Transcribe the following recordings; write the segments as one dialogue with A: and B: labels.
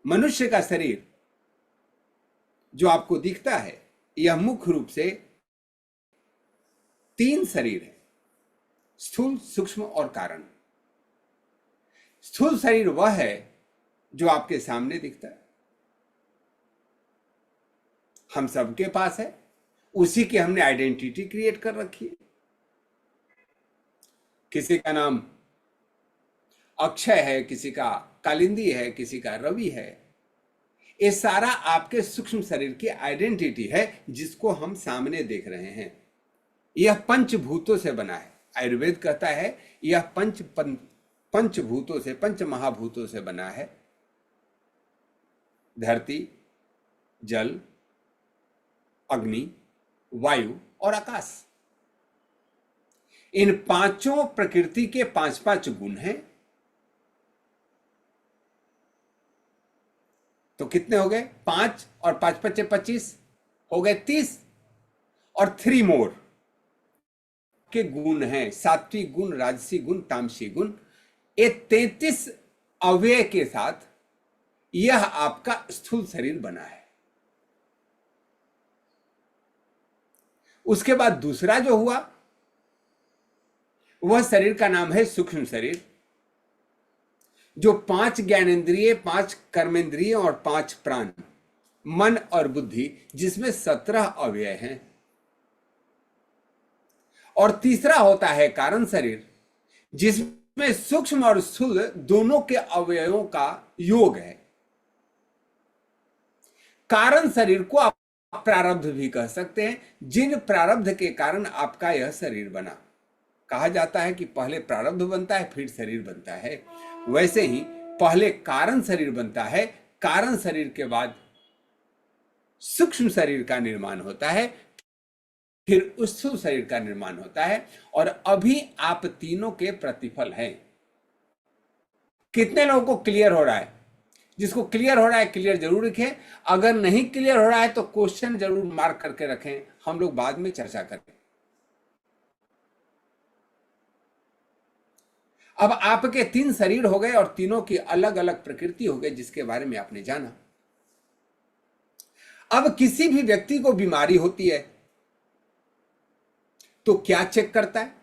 A: मनुष्य का शरीर जो आपको दिखता है, यह मुख्य रूप से 3 शरीर है, स्थूल, सूक्ष्म और कारण। स्थूल शरीर वह है जो आपके सामने दिखता है, हम सबके पास है, उसी की हमने आइडेंटिटी क्रिएट कर रखी है। किसी का नाम अक्षय है, किसी का कालिंदी है, किसी का रवि है। ये सारा आपके सूक्ष्म शरीर की आइडेंटिटी है जिसको हम सामने देख रहे हैं। यह पंचभूतों से बना है। आयुर्वेद कहता है यह पंचभूतों से, पंच महाभूतों से बना है। धरती, जल, अग्नि, वायु और आकाश। इन पांचों प्रकृति के 5-5 गुण हैं। तो कितने हो गए? 5 और 5 × 5 = 25, हो गए 30। और 3 मोर के गुण हैं, सात्विक गुण, राजसी गुण, तामसी गुण। ये 33 अवयव के साथ यह आपका स्थूल शरीर बना है। उसके बाद दूसरा जो हुआ वह शरीर का नाम है सूक्ष्म शरीर, जो 5 ज्ञानेंद्रिय, 5 कर्मेंद्रिय और 5 प्राण, मन और बुद्धि, जिसमें 17 अवयव हैं। और तीसरा होता है कारण शरीर, जिसमें सूक्ष्म और स्थूल दोनों के अवयवों का योग है। कारण शरीर को आप प्रारब्ध भी कह सकते हैं, जिन प्रारब्ध के कारण आपका यह शरीर बना। कहा जाता है कि पहले प्रारब्ध बनता है फिर शरीर बनता है। वैसे ही पहले कारण शरीर बनता है, कारण शरीर के बाद सूक्ष्म शरीर का निर्माण होता है, फिर स्थूल शरीर का निर्माण होता है। और अभी आप तीनों के प्रतिफल हैं। कितने लोगों को क्लियर हो रहा है? जिसको क्लियर हो रहा है क्लियर जरूर रखें। अगर नहीं क्लियर हो रहा है तो क्वेश्चन जरूर मार्क करके रखें, हम लोग बाद में चर्चा करें। अब आपके 3 शरीर हो गए और तीनों की अलग अलग प्रकृति हो गई, जिसके बारे में आपने जाना। अब किसी भी व्यक्ति को बीमारी होती है तो क्या चेक करता है?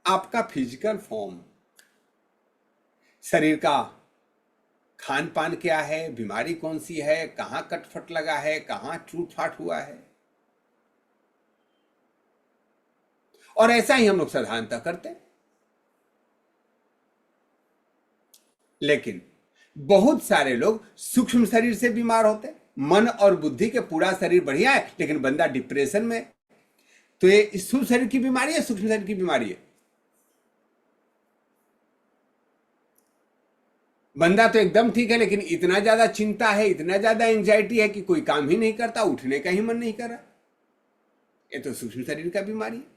A: आपका फिजिकल फॉर्म, शरीर का खान पान क्या है, बीमारी कौन सी है, कहां कटफट लगा है, कहां टूट फाट हुआ है। और ऐसा ही हम लोग साधारणतः करते हैं। लेकिन बहुत सारे लोग सूक्ष्म शरीर से बीमार होते हैं। मन और बुद्धि के पूरा शरीर बढ़िया है लेकिन बंदा डिप्रेशन में। तो ये स्थूल शरीर की बीमारी है, सूक्ष्म शरीर की बीमारी है? बंदा तो एकदम ठीक है लेकिन इतना ज्यादा चिंता है, इतना ज्यादा एंजाइटी है कि कोई काम ही नहीं करता, उठने का ही मन नहीं कर रहा। ये तो सूक्ष्म शरीर का बीमारी है।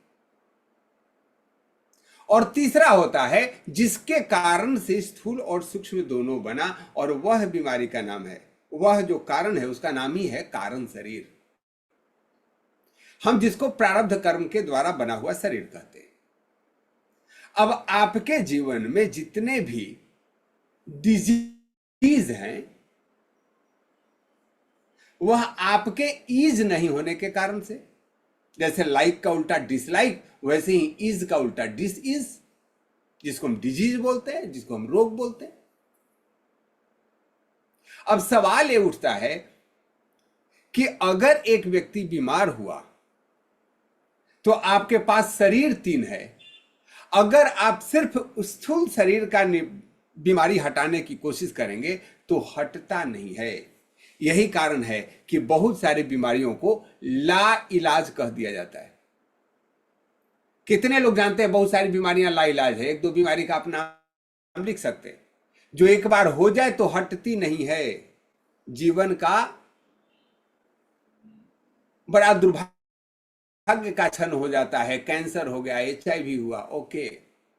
A: और तीसरा होता है जिसके कारण से स्थूल और सूक्ष्म दोनों बना, और वह बीमारी का नाम है, वह जो कारण है उसका नाम ही है कारण शरीर। हम जिसको प्रारब्ध कर्म के द्वारा बना हुआ शरीर कहते हैं। अब आपके जीवन में जितने भी डिजीज हैं वह आपके ईज नहीं होने के कारण से, जैसे लाइक का उल्टा डिसलाइक, वैसे ही इज का उल्टा डिस इज, जिसको हम डिजीज बोलते हैं, जिसको हम रोग बोलते हैं। अब सवाल ये उठता है कि अगर एक व्यक्ति बीमार हुआ तो आपके पास शरीर 3 है, अगर आप सिर्फ स्थूल शरीर का बीमारी हटाने की कोशिश करेंगे तो हटता नहीं है। यही कारण है कि बहुत सारी बीमारियों को ला इलाज कह दिया जाता है। कितने लोग जानते हैं बहुत सारी बीमारियां ला इलाज है? 1-2 बीमारी का अपना नाम लिख सकते हैं, जो एक बार हो जाए तो हटती नहीं है। जीवन का बड़ा दुर्भाग्य का क्षण हो जाता है। कैंसर हो गया, HIV हुआ, ओके,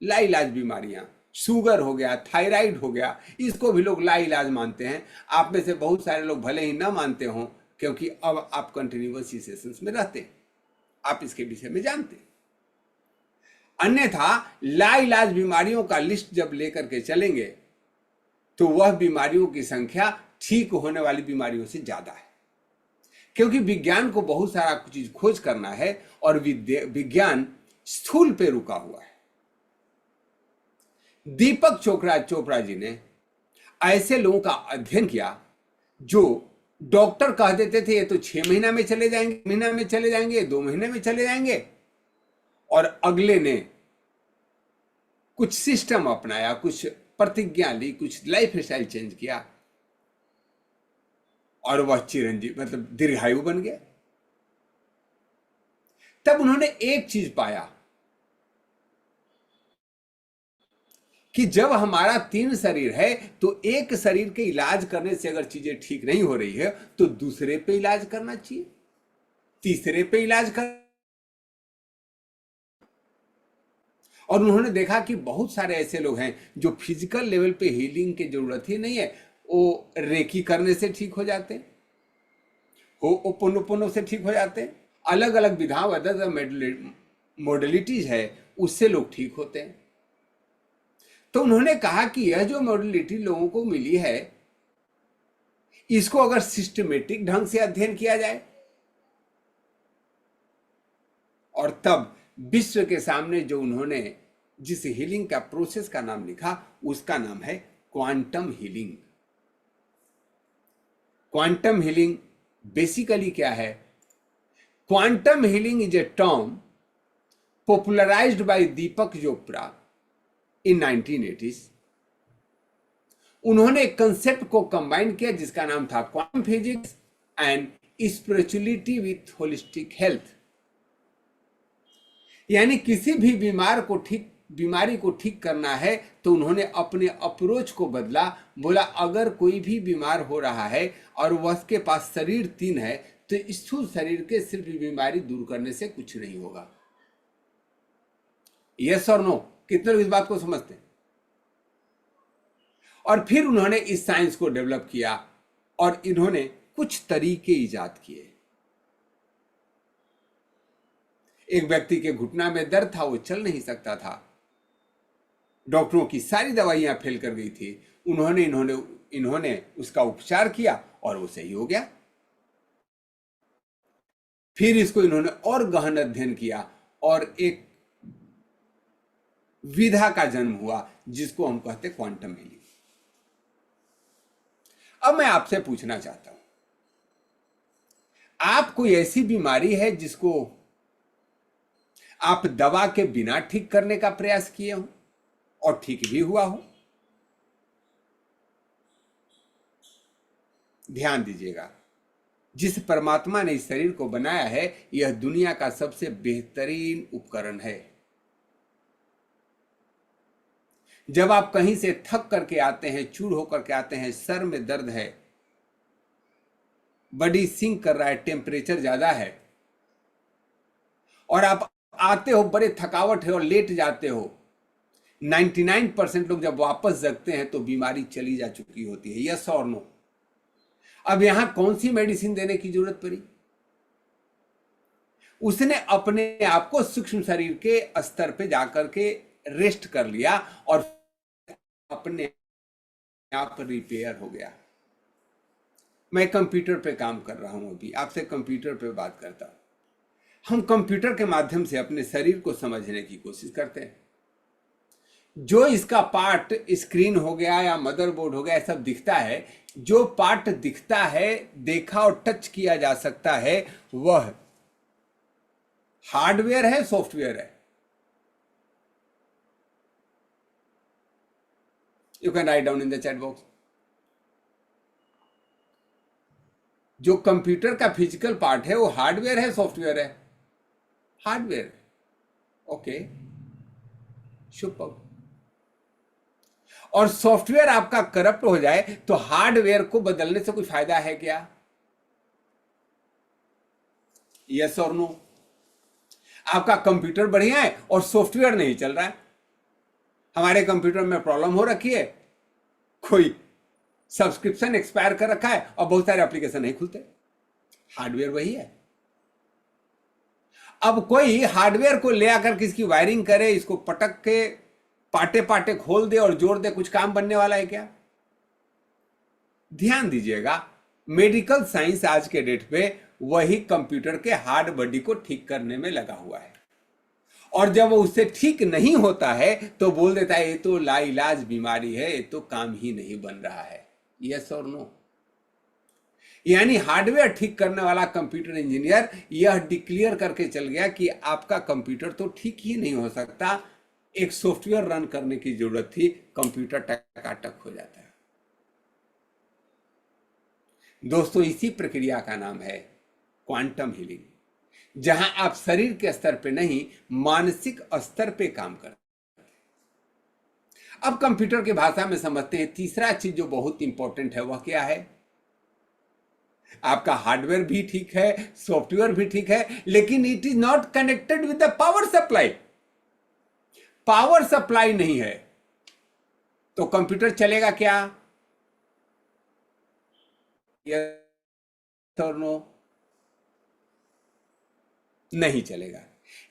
A: ला इलाज बीमारियां। शुगर हो गया, थायराइड हो गया, इसको भी लोग ला इलाज मानते हैं। आप में से बहुत सारे लोग भले ही ना मानते हो, क्योंकि अब आप कंटिन्यूअस सेशंस में रहते हैं, आप इसके विषय में जानते हैं। अन्यथा ला इलाज बीमारियों का लिस्ट जब लेकर के चलेंगे तो वह बीमारियों की संख्या ठीक होने वाली बीमारियों से ज्यादा है, क्योंकि विज्ञान को बहुत सारा चीज खोज करना है और विज्ञान स्थूल पे रुका हुआ है। दीपक चोपड़ा जी ने ऐसे लोगों का अध्ययन किया जो डॉक्टर कह देते थे ये तो 6 महीना में चले जाएंगे, महीना में चले जाएंगे, 2 महीने में चले जाएंगे, और अगले ने कुछ सिस्टम अपनाया, कुछ प्रतिज्ञा ली, कुछ लाइफ स्टाइल चेंज किया और वह चिरंजीव मतलब दीर्घायु बन गया। तब उन्होंने एक चीज पाया कि जब हमारा 3 शरीर है तो एक शरीर के इलाज करने से अगर चीजें ठीक नहीं हो रही है तो दूसरे पे इलाज करना चाहिए, तीसरे पे इलाज कर। और उन्होंने देखा कि बहुत सारे ऐसे लोग हैं जो फिजिकल लेवल पे हीलिंग की जरूरत ही नहीं है, वो रेकी करने से ठीक हो जाते हैं, ओपोनोपोनो से ठीक हो जाते हैं, अलग अलग विधाओं अलग मॉडलिटीज है उससे लोग ठीक होते हैं। तो उन्होंने कहा कि यह जो मॉडलिटी लोगों को मिली है इसको अगर सिस्टमेटिक ढंग से अध्ययन किया जाए, और तब विश्व के सामने जो उन्होंने जिस हीलिंग का प्रोसेस का नाम लिखा उसका नाम है quantum healing. Quantum healing basically क्या है? Quantum healing is a term popularised by Deepak Chopra in 1980s। उन्होंने एक कंसेप्ट को कंबाइन किया जिसका नाम था quantum physics and spirituality with holistic health. यानी किसी भी बीमारी को ठीक करना है तो उन्होंने अपने अप्रोच को बदला। बोला अगर कोई भी बीमार हो रहा है और वह उसके पास शरीर 3 है तो स्थूल शरीर के सिर्फ बीमारी दूर करने से कुछ नहीं होगा। यस और नो? कितने लोग इस बात को समझते हैं? और फिर उन्होंने इस साइंस को डेवलप किया और इन्होंने कुछ तरीके इजाद किए। एक व्यक्ति के घुटना में दर्द था, वो चल नहीं सकता था, डॉक्टरों की सारी दवाइयां फेल कर गई थी। इन्होंने उसका उपचार किया और वो सही हो गया। फिर इसको इन्होंने और गहन अध्ययन किया और एक विधा का जन्म हुआ जिसको हम कहते हैं क्वांटम हीलिंग। अब मैं आपसे पूछना चाहता हूं, आप कोई ऐसी बीमारी है जिसको आप दवा के बिना ठीक करने का प्रयास किए हो और ठीक भी हुआ हो? ध्यान दीजिएगा, जिस परमात्मा ने इस शरीर को बनाया है यह दुनिया का सबसे बेहतरीन उपकरण है। जब आप कहीं से थक करके आते हैं, चूर होकर के आते हैं, सर में दर्द है, बॉडी सिंक कर रहा है, टेम्परेचर ज्यादा है और आप आते हो, बड़े थकावट है और लेट जाते हो, 99% लोग जब वापस जगते हैं तो बीमारी चली जा चुकी होती है। यस और नो? अब यहां कौन सी मेडिसिन देने की जरूरत पड़ी? उसने अपने आप को सूक्ष्म शरीर के स्तर पे जाकर के रेस्ट कर लिया और अपने आप रिपेयर हो गया। मैं कंप्यूटर पे काम कर रहा हूं, अभी आपसे कंप्यूटर पे बात करता हूं। हम कंप्यूटर के माध्यम से अपने शरीर को समझने की कोशिश करते हैं। जो इसका पार्ट स्क्रीन हो गया या मदरबोर्ड हो गया सब दिखता है, जो पार्ट दिखता है, देखा और टच किया जा सकता है, वह हार्डवेयर है, सॉफ्टवेयर है? You can write down in the chat box. जो कंप्यूटर का फिजिकल पार्ट है वो हार्डवेयर है, सॉफ्टवेयर है? हार्डवेयर। Okay, super. और सॉफ्टवेयर आपका करप्ट हो जाए तो हार्डवेयर को बदलने से कोई फायदा है क्या? यस और नो? आपका कंप्यूटर बढ़िया है और सॉफ्टवेयर नहीं चल रहा है। हमारे कंप्यूटर में प्रॉब्लम हो रखी है, कोई सब्सक्रिप्शन एक्सपायर कर रखा है और बहुत सारे एप्लीकेशन नहीं खुलते। हार्डवेयर वही है। अब कोई हार्डवेयर को ले आकर किसकी वायरिंग करे, इसको पटक के पाटे पाटे खोल दे और जोड़ दे, कुछ काम बनने वाला है क्या? ध्यान दीजिएगा, मेडिकल साइंस आज के डेट पे वही कंप्यूटर के हार्ड बॉडी को ठीक करने में लगा हुआ है, और जब वो उससे ठीक नहीं होता है तो बोल देता है ये तो लाइलाज बीमारी है, ये तो काम ही नहीं बन रहा है। यस और नो? यानी हार्डवेयर ठीक करने वाला कंप्यूटर इंजीनियर यह डिक्लेयर करके चल गया कि आपका कंप्यूटर तो ठीक ही नहीं हो सकता, एक सॉफ्टवेयर रन करने की जरूरत थी, कंप्यूटर टकाटक हो जाता है। दोस्तों, इसी प्रक्रिया का नाम है क्वांटम हीलिंग, जहां आप शरीर के स्तर पे नहीं, मानसिक स्तर पे काम करते हैं। अब कंप्यूटर की भाषा में समझते हैं, तीसरा चीज जो बहुत इंपॉर्टेंट है वह क्या है? आपका हार्डवेयर भी ठीक है, सॉफ्टवेयर भी ठीक है, लेकिन it is not connected with the power supply. Power supply नहीं है तो कंप्यूटर चलेगा क्या? यस और नो? नहीं चलेगा।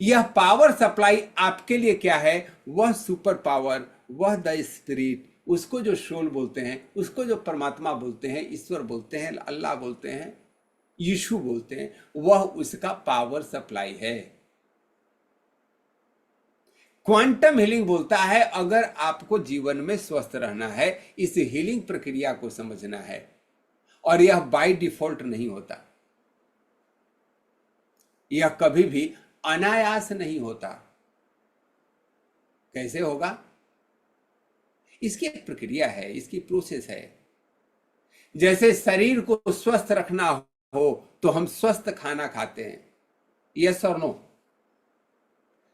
A: यह पावर सप्लाई आपके लिए क्या है? वह सुपर पावर, वह द स्पिरिट, उसको जो सोल बोलते हैं, उसको जो परमात्मा बोलते हैं, ईश्वर बोलते हैं, अल्लाह बोलते हैं, यीशु बोलते हैं, वह उसका पावर सप्लाई है। क्वांटम हीलिंग बोलता है अगर आपको जीवन में स्वस्थ रहना है, इस हीलिंग प्रक्रिया को समझना है, और यह बाय डिफॉल्ट नहीं होता, यह कभी भी अनायास नहीं होता। कैसे होगा? इसकी एक प्रक्रिया है, इसकी प्रोसेस है। जैसे शरीर को स्वस्थ रखना हो तो हम स्वस्थ खाना खाते हैं, यस और नो?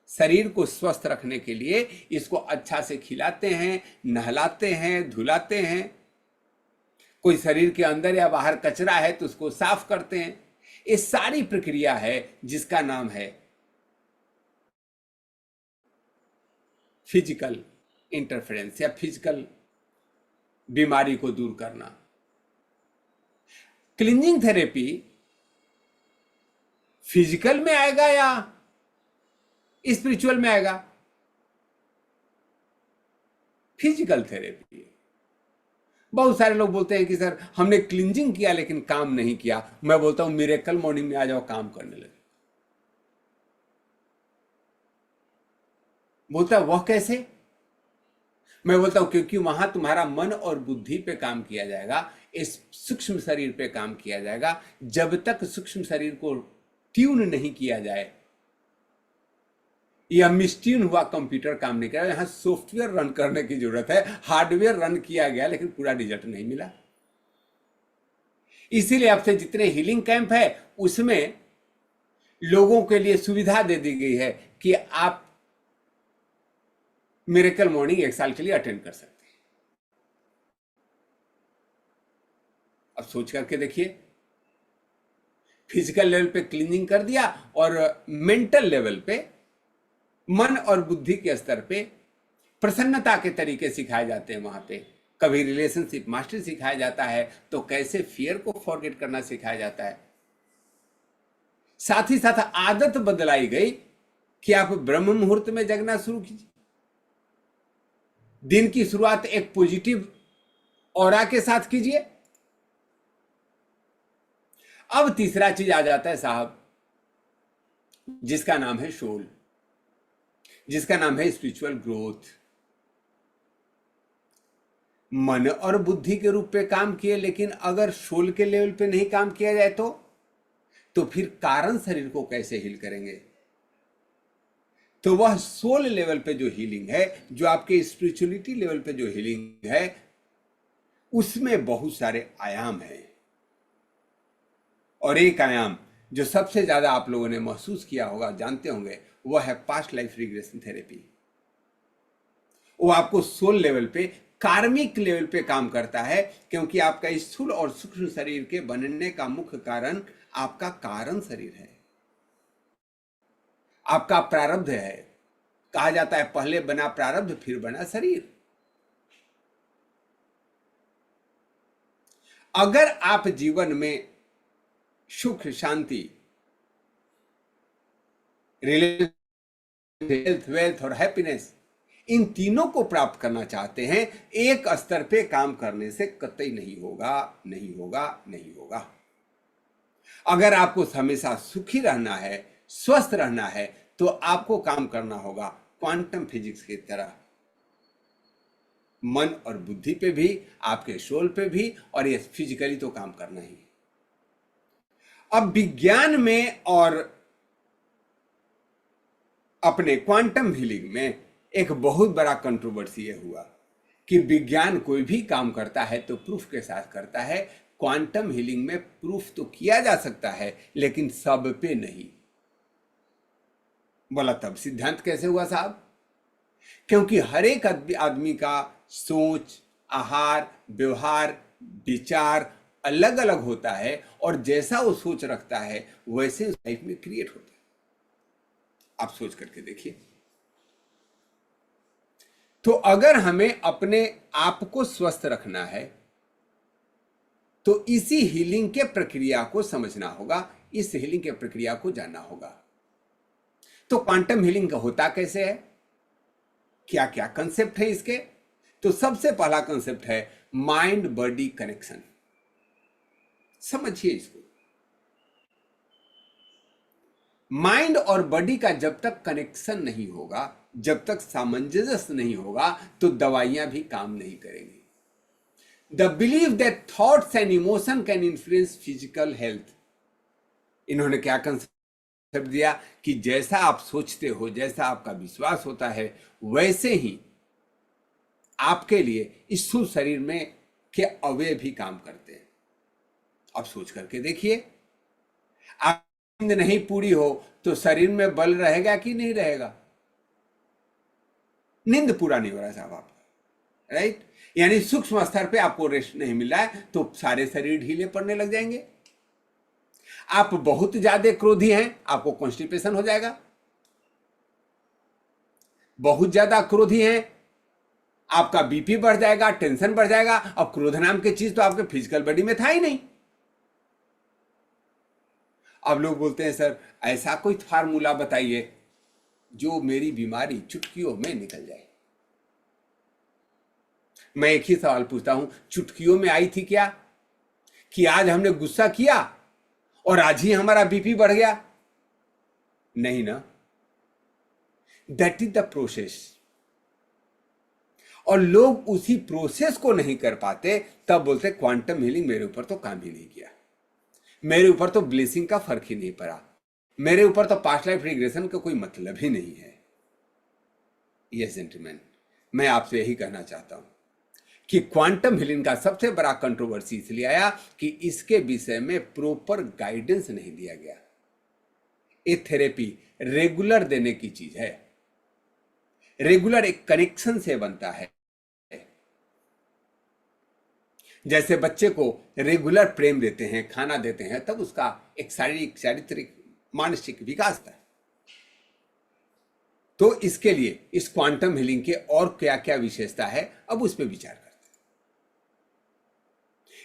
A: शरीर को स्वस्थ रखने के लिए इसको अच्छा से खिलाते हैं, नहलाते हैं, धुलाते हैं। कोई शरीर के अंदर या बाहर कचरा है तो उसको साफ करते हैं। ये सारी प्रक्रिया है जिसका नाम है फिजिकल इंटरफेरेंस या फिजिकल बीमारी को दूर करना। क्लींजिंग थेरेपी फिजिकल में आएगा या स्पिरिचुअल में आएगा? Physical therapy. बहुत सारे लोग बोलते हैं कि सर हमने क्लींजिंग किया लेकिन काम नहीं किया। मैं बोलता हूं मिरेकल मॉर्निंग में आ जाओ, काम करने लगे। बोलता है वह कैसे? मैं बोलता हूं क्योंकि वहां तुम्हारा मन और बुद्धि पे काम किया जाएगा, इस सूक्ष्म शरीर पे काम किया जाएगा। जब तक सूक्ष्म शरीर को ट्यून नहीं किया जाए, यह मिसट्यून हुआ कंप्यूटर काम नहीं करेगा। यहां सॉफ्टवेयर रन करने की जरूरत है, हार्डवेयर रन किया गया लेकिन पूरा रिजल्ट नहीं मिला। इसीलिए आपसे जितने हीलिंग कैंप है उसमें लोगों के लिए सुविधा दे दी गई है कि आप मिरेकल मॉर्निंग 1 साल के लिए अटेंड कर सकते हैं। अब सोच करके देखिए, फिजिकल लेवल पे क्लीनिंग कर दिया और मेंटल लेवल पे, मन और बुद्धि के स्तर पे प्रसन्नता के तरीके सिखाए जाते हैं। वहां पे कभी रिलेशनशिप मास्टर सिखाया जाता है तो कैसे फियर को फॉरगेट करना सिखाया जाता है। साथ ही साथ आदत बदलाई गई कि आप ब्रह्म मुहूर्त में जगना शुरू कीजिए, दिन की शुरुआत एक पॉजिटिव ऑरा के साथ कीजिए। अब तीसरा चीज आ जाता है साहब, जिसका नाम है सोल, जिसका नाम है स्पिरिचुअल ग्रोथ। मन और बुद्धि के रूप पे काम किए, लेकिन अगर सोल के लेवल पे नहीं काम किया जाए तो फिर कारण शरीर को कैसे हील करेंगे? तो वह सोल लेवल पे जो हीलिंग है, जो आपके स्पिरिचुअलिटी लेवल पे जो हीलिंग है, उसमें बहुत सारे आयाम हैं। और एक आयाम जो सबसे ज्यादा आप लोगों ने महसूस किया होगा, जानते होंगे, वह है पास्ट लाइफ रिग्रेशन थेरेपी। वो आपको सोल लेवल पे, कार्मिक लेवल पे काम करता है, क्योंकि आपका स्थूल और सूक्ष्म शरीर के बनने का मुख्य कारण आपका कारण शरीर है, आपका प्रारब्ध है। कहा जाता है पहले बना प्रारब्ध फिर बना शरीर। अगर आप जीवन में सुख, शांति, रिलेशन, हेल्थ, वेल्थ और हैप्पीनेस, इन तीनों को प्राप्त करना चाहते हैं, एक स्तर पे काम करने से कतई नहीं होगा, नहीं होगा, नहीं होगा। अगर आपको हमेशा सुखी रहना है, स्वस्थ रहना है, तो आपको काम करना होगा क्वांटम फिजिक्स की तरह, मन और बुद्धि पे भी, आपके सोल पे भी, और ये फिजिकली तो काम करना ही। अब विज्ञान में और अपने क्वांटम हीलिंग में एक बहुत बड़ा कंट्रोवर्सी ये हुआ कि विज्ञान कोई भी काम करता है तो प्रूफ के साथ करता है। क्वांटम हीलिंग में प्रूफ तो किया जा सकता है लेकिन सब पे नहीं। बोला तब सिद्धांत कैसे हुआ साहब? क्योंकि हर एक आदमी का सोच, आहार, व्यवहार, विचार अलग अलग होता है और जैसा वो सोच रखता है वैसे लाइफ में क्रिएट होता है। आप सोच करके देखिए। तो अगर हमें अपने आप को स्वस्थ रखना है तो इसी हीलिंग के प्रक्रिया को समझना होगा, इस हीलिंग के प्रक्रिया को जानना होगा। तो क्वांटम हीलिंग का होता कैसे है, क्या क्या कंसेप्ट है इसके? तो सबसे पहला कंसेप्ट है माइंड बॉडी कनेक्शन। समझिए इसको। माइंड और बॉडी का जब तक कनेक्शन नहीं होगा, जब तक सामंजस्य नहीं होगा, तो दवाइयां भी काम नहीं करेंगी। The believe that thoughts and emotion can influence physical health. इन्होंने क्या कंसेप्ट दिया कि जैसा आप सोचते हो, जैसा आपका विश्वास होता है, वैसे ही आपके लिए इस स्थूल शरीर में के अवयव भी काम करते हैं। अब सोच करके देखिए, आप नींद नहीं पूरी हो तो शरीर में बल रहेगा कि नहीं रहेगा? नींद पूरा नहीं हो रहा साहब आपका, राइट? यानी सूक्ष्म स्तर पे आपको रेस्ट नहीं मिल रहा है तो सारे शरीर ढीले पड़ने लग जाएंगे। आप बहुत ज्यादा क्रोधी हैं, आपको कॉन्स्टिपेशन हो जाएगा। बहुत ज्यादा क्रोधी हैं, आपका बीपी बढ़ जाएगा, टेंशन बढ़ जाएगा। अब क्रोध नाम की चीज तो आपके फिजिकल बॉडी में था ही नहीं। अब लोग बोलते हैं सर ऐसा कोई फार्मूला बताइए जो मेरी बीमारी चुटकियों में निकल जाए। मैं एक ही सवाल पूछता हूं, चुटकियों में आई थी क्या कि आज हमने गुस्सा किया और आज ही हमारा बीपी बढ़ गया? नहीं ना। That is the process. और लोग उसी प्रोसेस को नहीं कर पाते, तब बोलते क्वांटम हीलिंग मेरे ऊपर तो काम ही नहीं किया, मेरे ऊपर तो ब्लेसिंग का फर्क ही नहीं पड़ा, मेरे ऊपर तो पास्ट लाइफ रिग्रेशन का कोई मतलब ही नहीं है। यस जेंटलमैन, मैं आपसे यही कहना चाहता हूं कि क्वांटम हीलिंग का सबसे बड़ा कंट्रोवर्सी इसलिए आया कि इसके विषय में प्रॉपर गाइडेंस नहीं दिया गया। ये थेरेपी रेगुलर देने की चीज है, रेगुलर एक कनेक्शन से बनता है। जैसे बच्चे को रेगुलर प्रेम देते हैं, खाना देते हैं, तब उसका एक शारीरिक, चारित्रिक, मानसिक विकास था। तो इसके लिए इस क्वांटम हीलिंग के और क्या क्या विशेषता है, अब उस पर विचार करते हैं।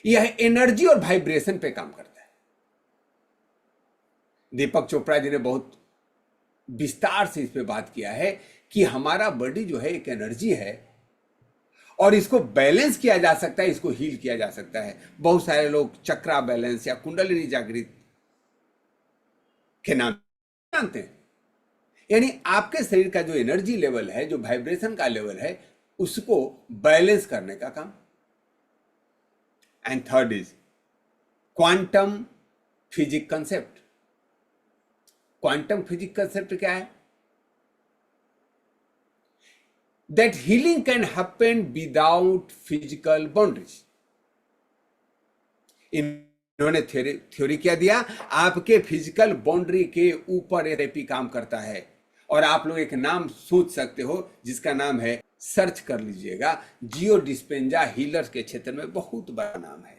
A: यह एनर्जी और वाइब्रेशन पे काम करता है। दीपक चोपड़ा जी ने बहुत विस्तार से इस पे बात किया है कि हमारा बॉडी जो है एक एनर्जी है और इसको बैलेंस किया जा सकता है, इसको हील किया जा सकता है। बहुत सारे लोग चक्रा बैलेंस या कुंडलिनी जागृत के नाम जानते हैं। यानी आपके शरीर का जो एनर्जी लेवल है, जो वाइब्रेशन का लेवल है, उसको बैलेंस करने का काम। And third is quantum physics concept. Quantum physics concept क्या है? That healing can happen without physical boundaries. इन्होंने थ्योरी क्या दिया? आपके फिजिकल बाउंड्री के ऊपर थेरेपी काम करता है। और आप लोग एक नाम सोच सकते हो जिसका नाम है, सर्च कर लीजिएगा, जियो डिस्पेंजा हीलर्स के क्षेत्र में बहुत बड़ा नाम है।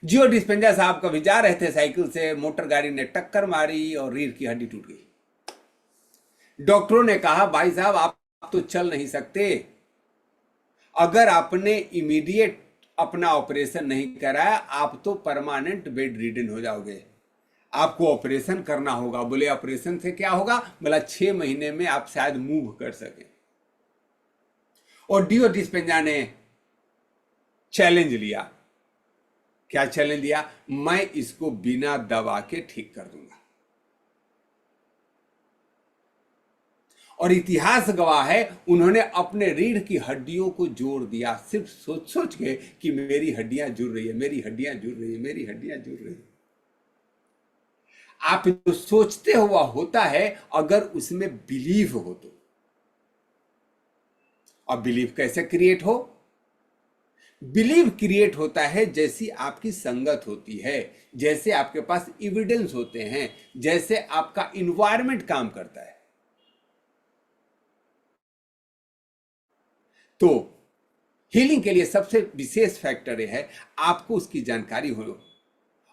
A: जियो डिस्पेंजा साहब कभी जा रहे थे साइकिल से, मोटर गाड़ी ने टक्कर मारी और रीढ़ की हड्डी टूट गई। डॉक्टरों ने कहा भाई साहब आप तो चल नहीं सकते, अगर आपने इमीडिएट अपना ऑपरेशन नहीं कराया आप तो परमानेंट बेड रिडन हो जाओगे, आपको ऑपरेशन करना होगा। बोले ऑपरेशन से क्या होगा? बोला 6 महीने में आप शायद मूव कर सके। और डियो डिस्पेंजा ने चैलेंज लिया। क्या चैलेंज दिया? मैं इसको बिना दवा के ठीक कर दूंगा। और इतिहास गवाह है, उन्होंने अपने रीढ़ की हड्डियों को जोड़ दिया, सिर्फ सोच सोच के कि मेरी हड्डियां जुड़ रही है, मेरी हड्डियां जुड़ रही है, मेरी हड्डियां जुड़ रही है। आप जो सोचते हो वह होता है, अगर उसमें बिलीव हो तो। और बिलीव कैसे क्रिएट हो? बिलीव क्रिएट होता है जैसी आपकी संगत होती है, जैसे आपके पास एविडेंस होते हैं, जैसे आपका इन्वायरमेंट काम करता है। तो हीलिंग के लिए सबसे विशेष फैक्टर यह है, आपको उसकी जानकारी हो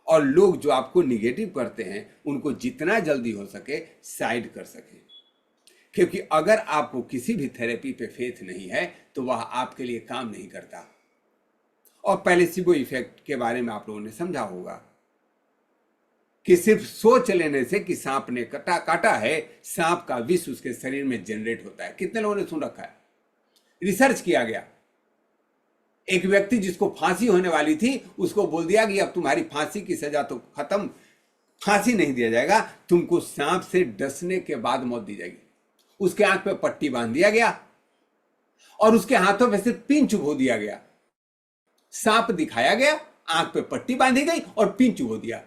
A: और लोग जो आपको निगेटिव करते हैं उनको जितना जल्दी हो सके साइड कर सके। क्योंकि अगर आपको किसी भी थेरेपी पे फेथ नहीं है तो वह आपके लिए काम नहीं करता। और प्लेसिबो इफेक्ट के बारे में आप लोगों ने समझा होगा कि सिर्फ सोच लेने से कि सांप ने काटा है, सांप का विष उसके शरीर में जनरेट होता है। कितने लोगों ने सुन रखा है? रिसर्च किया गया। एक व्यक्ति जिसको फांसी होने वाली थी, उसको बोल दिया कि अब तुम्हारी फांसी की सजा तो खत्म, फांसी नहीं दिया जाएगा, तुमको सांप से डसने के बाद मौत दी जाएगी। उसके आंख पे पट्टी बांध दिया गया और उसके हाथों में से पिन चुभो दिया गया। सांप दिखाया गया, आंख पे पट्टी बांधी गई और पिन चुभो दिया,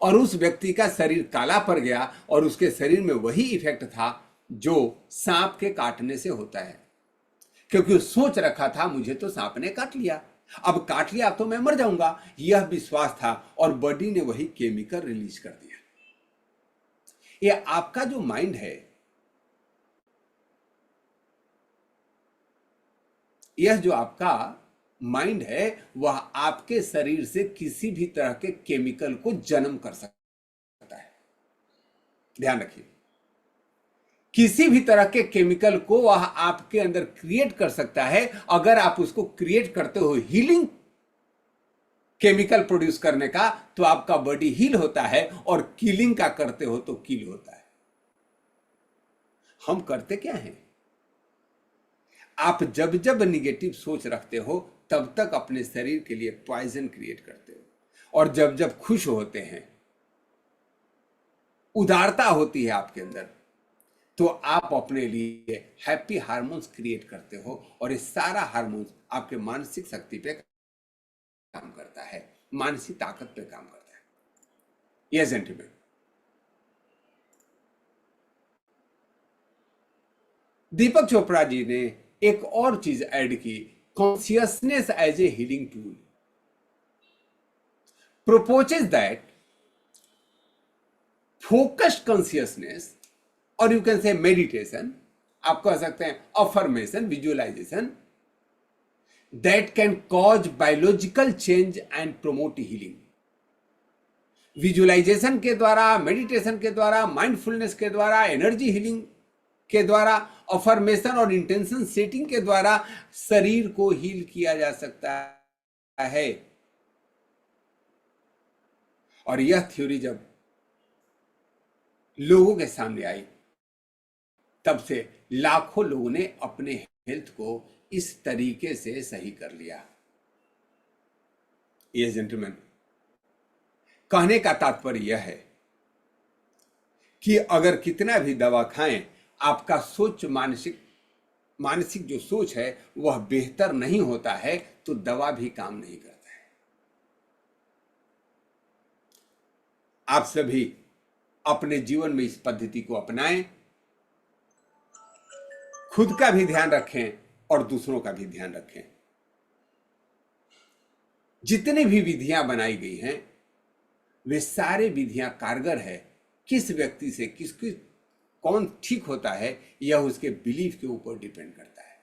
A: और उस व्यक्ति का शरीर काला पड़ गया और उसके शरीर में वही इफेक्ट था जो सांप के काटने से होता है। क्योंकि वो सोच रखा था मुझे तो सांप ने काट लिया, अब काट लिया तो मैं मर जाऊंगा, यह विश्वास था, और बॉडी ने वही केमिकल रिलीज कर दिया। ये आपका जो माइंड है, यह जो आपका माइंड है, वह आपके शरीर से किसी भी तरह के केमिकल को जन्म कर सकता है। ध्यान रखिए, किसी भी तरह के केमिकल को वह आपके अंदर क्रिएट कर सकता है। अगर आप उसको क्रिएट करते हो हीलिंग केमिकल प्रोड्यूस करने का, तो आपका बॉडी हील होता है, और किलिंग का करते हो तो किल होता है। हम करते क्या हैं? आप जब जब निगेटिव सोच रखते हो तब तक अपने शरीर के लिए पॉइजन क्रिएट करते हो, और जब जब खुश होते हैं, उदारता होती है आपके अंदर, तो आप अपने लिए हैप्पी हार्मोन्स क्रिएट करते हो, और ये सारा हार्मोन्स आपके मानसिक शक्ति पे काम करता है, मानसिक ताकत पे काम करता है। यस जेंटलमैन, दीपक चोपड़ा जी ने एक और चीज ऐड की, consciousness as a healing tool. Proposes that focused consciousness, और यू कैन से मेडिटेशन, आप कह सकते हैं affirmation, visualisation, that can cause biological change and promote healing. Visualisation के द्वारा, मेडिटेशन के द्वारा, माइंडफुलनेस के द्वारा, एनर्जी हीलिंग के द्वारा, अफर्मेशन और इंटेंशन सेटिंग के द्वारा शरीर को हील किया जा सकता है। और यह थ्योरी जब लोगों के सामने आई, तब से लाखों लोगों ने अपने हेल्थ को इस तरीके से सही कर लिया। ये जेंटलमैन, कहने का तात्पर्य यह है कि अगर कितना भी दवा खाएं, आपका सोच मानसिक जो सोच है वह बेहतर नहीं होता है, तो दवा भी काम नहीं करता है। आप सभी अपने जीवन में इस पद्धति को अपनाएं, खुद का भी ध्यान रखें और दूसरों का भी ध्यान रखें। जितनी भी विधियां बनाई गई हैं, वे सारे विधियां कारगर है। किस व्यक्ति से किसकी कौन ठीक होता है, यह उसके बिलीफ के ऊपर डिपेंड करता है।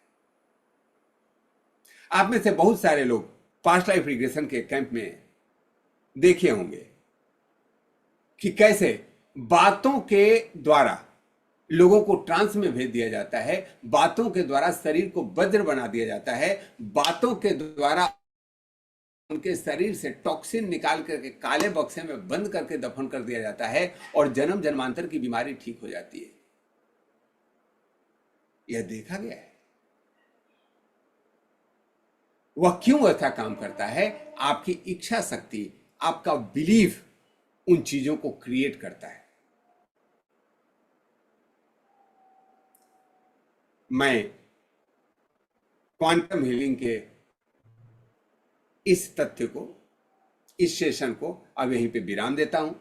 A: आप में से बहुत सारे लोग पास्ट लाइफ रिग्रेशन के कैंप में देखे होंगे कि कैसे बातों के द्वारा लोगों को ट्रांस में भेज दिया जाता है, बातों के द्वारा शरीर को वज्र बना दिया जाता है, बातों के द्वारा उनके शरीर से टॉक्सिन निकाल करके काले बक्से में बंद करके दफन कर दिया जाता है, और जन्म जन्मांतर की बीमारी ठीक हो जाती है। यह देखा गया है। वह क्यों ऐसा काम करता है? आपकी इच्छा शक्ति, आपका बिलीफ उन चीजों को क्रिएट करता है। मैं क्वांटम हीलिंग के इस तथ्य को, इस सेशन को अब यहीं पे विराम देता हूं।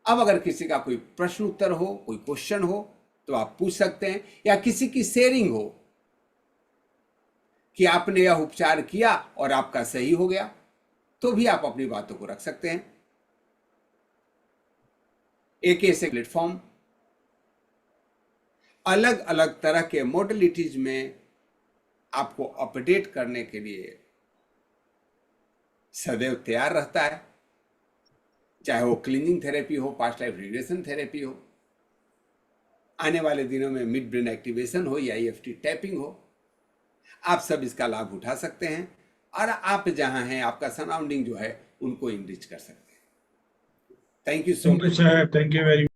A: अब अगर किसी का कोई प्रश्न उत्तर हो, कोई क्वेश्चन हो, तो आप पूछ सकते हैं, या किसी की शेयरिंग हो कि आपने यह उपचार किया और आपका सही हो गया, तो भी आप अपनी बातों को रख सकते हैं। एक ऐसे प्लेटफॉर्म अलग अलग तरह के मॉडलिटीज में आपको अपडेट करने के लिए सदैव तैयार रहता है, चाहे वो क्लीनिंग थेरेपी हो, पास्ट लाइफ रिग्रेशन थेरेपी हो, आने वाले दिनों में मिड ब्रेन एक्टिवेशन हो या EFT टैपिंग हो। आप सब इसका लाभ उठा सकते हैं, और आप जहां हैं, आपका सराउंडिंग जो है, उनको इनरिच कर सकते हैं। Thank you so much.
B: Thank you sir, thank you very